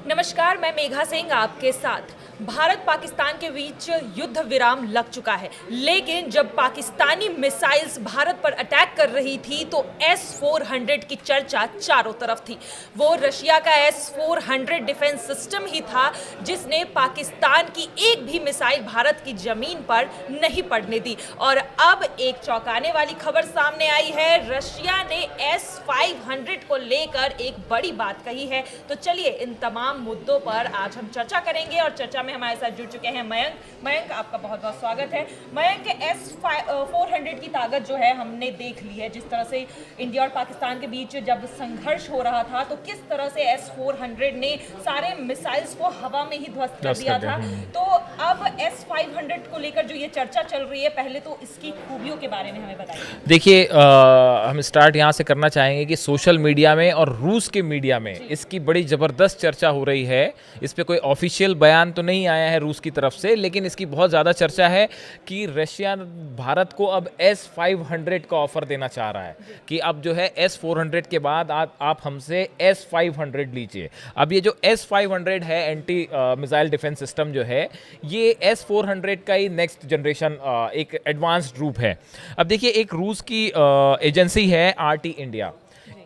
नमस्कार, मैं मेघा सिंह आपके साथ। भारत पाकिस्तान के बीच युद्ध विराम लग चुका है, लेकिन जब पाकिस्तानी मिसाइल्स भारत पर अटैक कर रही थी तो S-400 की चर्चा चारों तरफ थी। वो रशिया का S-400 डिफेंस सिस्टम ही था जिसने पाकिस्तान की एक भी मिसाइल भारत की जमीन पर नहीं पड़ने दी। और अब एक चौंकाने वाली खबर सामने आई है। रशिया ने S-500 को लेकर एक बड़ी बात कही है। तो चलिए इन तमाम मुद्दों पर आज हम चर्चा करेंगे और चर्चा में हमारे साथ जुड़ चुके हैं मयंक, आपका बहुत बहुत स्वागत है। मयंक, S-400 की ताकत जो है हमने देख ली है। जिस तरह से इंडिया और पाकिस्तान के बीच जब संघर्ष हो रहा था तो किस तरह से S-400 ने सारे मिसाइल्स को हवा में ही ध्वस्त कर दिया था। तो अब S-500 को लेकर जो ये चर्चा चल रही है, पहले तो इसकी खूबियों के बारे में हमें बताइए। देखिए, हम स्टार्ट यहाँ से करना चाहेंगे कि सोशल मीडिया में और रूस के मीडिया में इसकी बड़ी ज़बरदस्त चर्चा हो रही है। इस पे कोई ऑफिशियल बयान तो नहीं आया है रूस की तरफ से, लेकिन इसकी बहुत ज़्यादा चर्चा है कि रशिया भारत को अब S-500 का ऑफर देना चाह रहा है कि अब जो है S-400 के बाद आप हमसे S-500 लीजिए। अब ये जो S-500 है, एंटी मिसाइल डिफेंस सिस्टम जो है, ये S-400 का ही नेक्स्ट जनरेशन एक एडवांस्ड रूप है। अब देखिए, एक रूस की एजेंसी है RT इंडिया।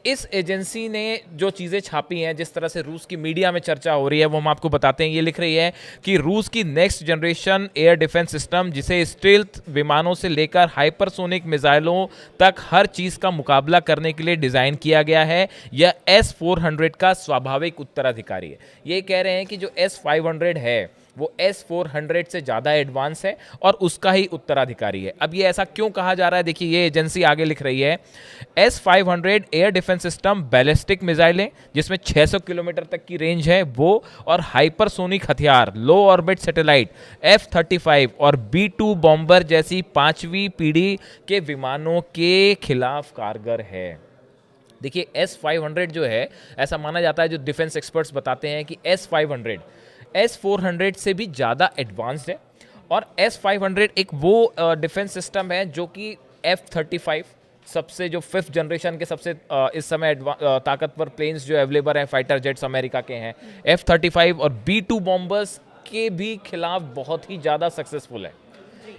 इस एजेंसी ने जो चीज़ें छापी हैं, जिस तरह से रूस की मीडिया में चर्चा हो रही है, वो हम आपको बताते हैं। ये लिख रही है कि रूस की next generation air defence system, जिसे स्टील्थ विमानों से लेकर हाइपरसोनिक मिसाइलों तक हर चीज़ का मुकाबला करने के लिए डिज़ाइन किया गया है, यह S-400 का स्वाभाविक उत्तराधिकारी है। ये कह रहे हैं कि जो S-500 है वो S-400 से ज़्यादा एडवांस है और उसका ही उत्तराधिकारी है। अब ये ऐसा क्यों कहा जा रहा है? देखिए, ये एजेंसी आगे लिख रही है, S-500 air defence system ballistic मिसाइलें जिसमें 600 किलोमीटर तक की रेंज है वो, और हाइपरसोनिक हथियार, लो ऑर्बिट सैटेलाइट, F-35 और B-2 बॉम्बर जैसी 5वीं पीढ़ी के विमानों के खिलाफ कारगर है। देखिए, S-500 जो है, ऐसा माना जाता है, जो डिफेंस एक्सपर्ट्स बताते हैं कि S-400 से भी ज़्यादा एडवांस्ड है। और S-500 एक वो डिफेंस सिस्टम है जो कि F-35 सबसे, जो 5th जनरेशन के सबसे इस समय ताकतवर प्लेन्स जो अवेलेबल हैं, फाइटर जेट्स अमेरिका के हैं, F-35 और B-2 बॉम्बर्स के भी खिलाफ बहुत ही ज़्यादा सक्सेसफुल है।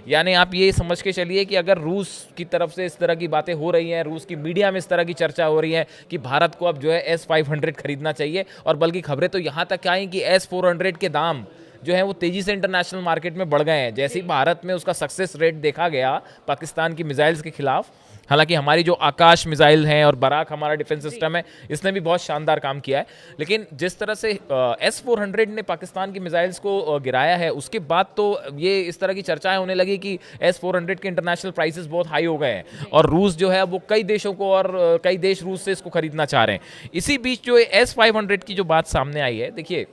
यानी आप ये समझ के चलिए कि अगर रूस की तरफ से इस तरह की बातें हो रही हैं, रूस की मीडिया में इस तरह की चर्चा हो रही है कि भारत को अब जो है S-500 खरीदना चाहिए, और बल्कि खबरें तो यहाँ तक आई कि S-400 के दाम जो है वो तेज़ी से इंटरनेशनल मार्केट में बढ़ गए हैं, जैसे ही भारत में उसका सक्सेस रेट देखा गया पाकिस्तान की मिसाइल्स के खिलाफ। हालांकि हमारी जो आकाश मिसाइल हैं और बराक हमारा डिफेंस सिस्टम है, इसने भी बहुत शानदार काम किया है, लेकिन जिस तरह से S-400 ने पाकिस्तान की मिसाइल्स को गिराया है, उसके बाद तो ये इस तरह की चर्चाएं होने लगी कि S-400 के इंटरनेशनल प्राइसेस बहुत हाई हो गए हैं और रूस जो है वो कई देशों को, और कई देश रूस से इसको खरीदना चाह रहे हैं। इसी बीच जो S-500 की जो बात सामने आई है, देखिए,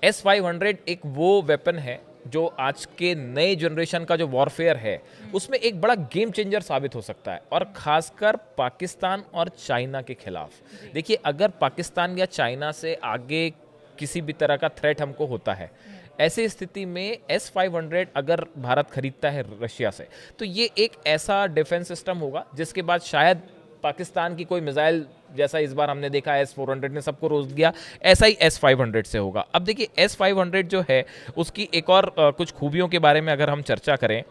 S-500 एक वो वेपन है जो आज के नए जनरेशन का जो वॉरफेयर है उसमें एक बड़ा गेम चेंजर साबित हो सकता है, और खासकर पाकिस्तान और चाइना के खिलाफ। देखिए, अगर पाकिस्तान या चाइना से आगे किसी भी तरह का थ्रेट हमको होता है, ऐसी स्थिति में S-500 अगर भारत खरीदता है रशिया से, तो ये एक ऐसा डिफेंस सिस्टम होगा जिसके बाद शायद पाकिस्तान की कोई मिसाइल, जैसा इस बार हमने देखा S-400 ने सबको रोक दिया, ऐसा ही S-500 से होगा। अब देखिए, S-500 जो है उसकी एक और कुछ खूबियों के बारे में अगर हम चर्चा करें,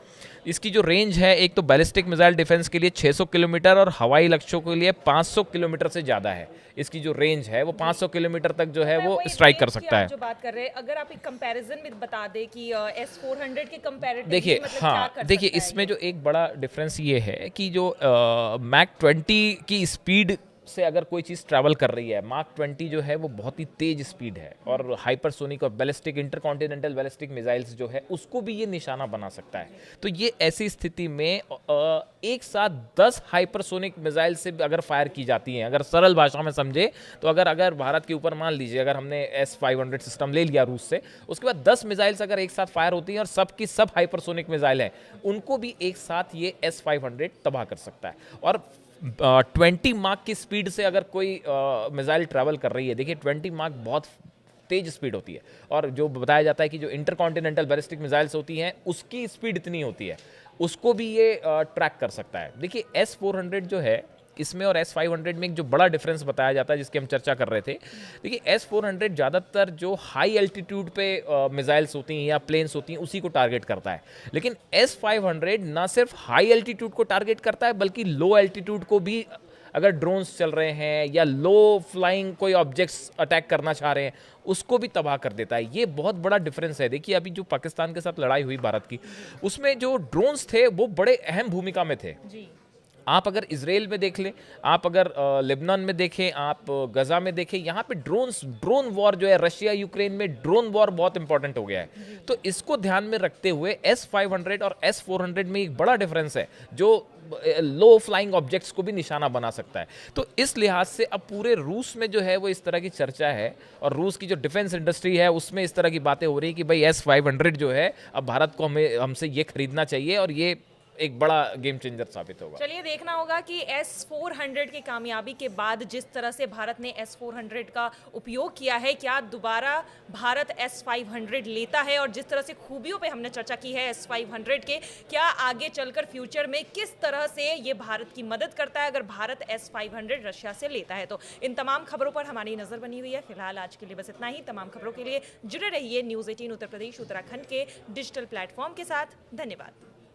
इसकी जो रेंज है, एक तो बैलिस्टिक मिसाइल डिफेंस के लिए 600 किलोमीटर और हवाई लक्ष्यों के लिए 500 किलोमीटर से ज़्यादा है। इसकी जो रेंज है वो 500 किलोमीटर तक जो है वो स्ट्राइक कर सकता है। जो बात कर रहे हैं, अगर आप एक कंपैरिजन में बता दें कि S-400 के कंपैरेटिव, देखिए, मतलब हाँ, देखिए, इसमें जो एक बड़ा डिफरेंस ये है कि जो मैक 20 की स्पीड से अगर कोई चीज़ ट्रैवल कर रही है, मार्क 20 जो है वो बहुत ही तेज स्पीड है, और हाइपरसोनिक और बैलिस्टिक, इंटरकॉन्टिनेंटल बैलिस्टिक मिसाइल्स जो है उसको भी ये निशाना बना सकता है। तो ये ऐसी स्थिति में एक साथ 10 हाइपरसोनिक मिसाइल से अगर फायर की जाती हैं, अगर सरल भाषा में समझे तो, अगर भारत के ऊपर मान लीजिए अगर हमने S-500 सिस्टम ले लिया रूस से, उसके बाद 10 मिसाइल्स अगर एक साथ फायर होती हैं और सब की सब हाइपरसोनिक मिसाइल हैं, उनको भी एक साथ ये S-500 तबाह कर सकता है। और 20 मार्क की स्पीड से अगर कोई मिसाइल ट्रैवल कर रही है, देखिए 20 मार्क बहुत तेज स्पीड होती है, और जो बताया जाता है कि जो इंटरकॉन्टिनेंटल बैलिस्टिक मिसाइल्स होती हैं उसकी स्पीड इतनी होती है, उसको भी ये ट्रैक कर सकता है। देखिए, S-400 जो है इसमें और S500 में एक जो बड़ा डिफरेंस बताया जाता है जिसकी हम चर्चा कर रहे थे, देखिए S400 ज़्यादातर जो हाई एल्टीट्यूड पे मिसाइल्स होती हैं या प्लेन्स होती हैं उसी को टारगेट करता है, लेकिन S500 ना सिर्फ हाई एल्टीट्यूड को टारगेट करता है बल्कि लो एल्टीट्यूड को भी, अगर ड्रोन्स चल रहे हैं या लो फ्लाइंग कोई ऑब्जेक्ट्स अटैक करना चाह रहे हैं उसको भी तबाह कर देता है। ये बहुत बड़ा डिफरेंस है। देखिए अभी जो पाकिस्तान के साथ लड़ाई हुई भारत की, उसमें जो ड्रोन्स थे वो बड़े अहम भूमिका में थे। आप अगर इजराइल में देख लें, आप अगर लेबनान में देखें, आप गजा में देखें, यहाँ पे ड्रोन वॉर जो है रशिया यूक्रेन में ड्रोन वॉर बहुत इंपॉर्टेंट हो गया है। तो इसको ध्यान में रखते हुए S500 और S400 में एक बड़ा डिफरेंस है जो लो फ्लाइंग ऑब्जेक्ट्स को भी निशाना बना सकता है। तो इस लिहाज से अब पूरे रूस में जो है वो इस तरह की चर्चा है और रूस की जो डिफेंस इंडस्ट्री है उसमें इस तरह की बातें हो रही है कि भाई S500 जो है अब भारत को हमसे ये खरीदना चाहिए और ये एक बड़ा गेम चेंजर साबित होगा। चलिए देखना होगा कि S400 की कामयाबी के बाद जिस तरह से भारत ने S400 का उपयोग किया है, क्या दोबारा भारत S500 लेता है, और जिस तरह से खूबियों पे हमने चर्चा की है S500 के, क्या आगे चलकर फ्यूचर में किस तरह से ये भारत की मदद करता है अगर भारत S500 रशिया से लेता है। तो इन तमाम खबरों पर हमारी नजर बनी हुई है। फिलहाल आज के लिए बस इतना ही। तमाम खबरों के लिए जुड़े रहिए न्यूज़ 18 उत्तर प्रदेश उत्तराखंड के डिजिटल प्लेटफॉर्म के साथ। धन्यवाद।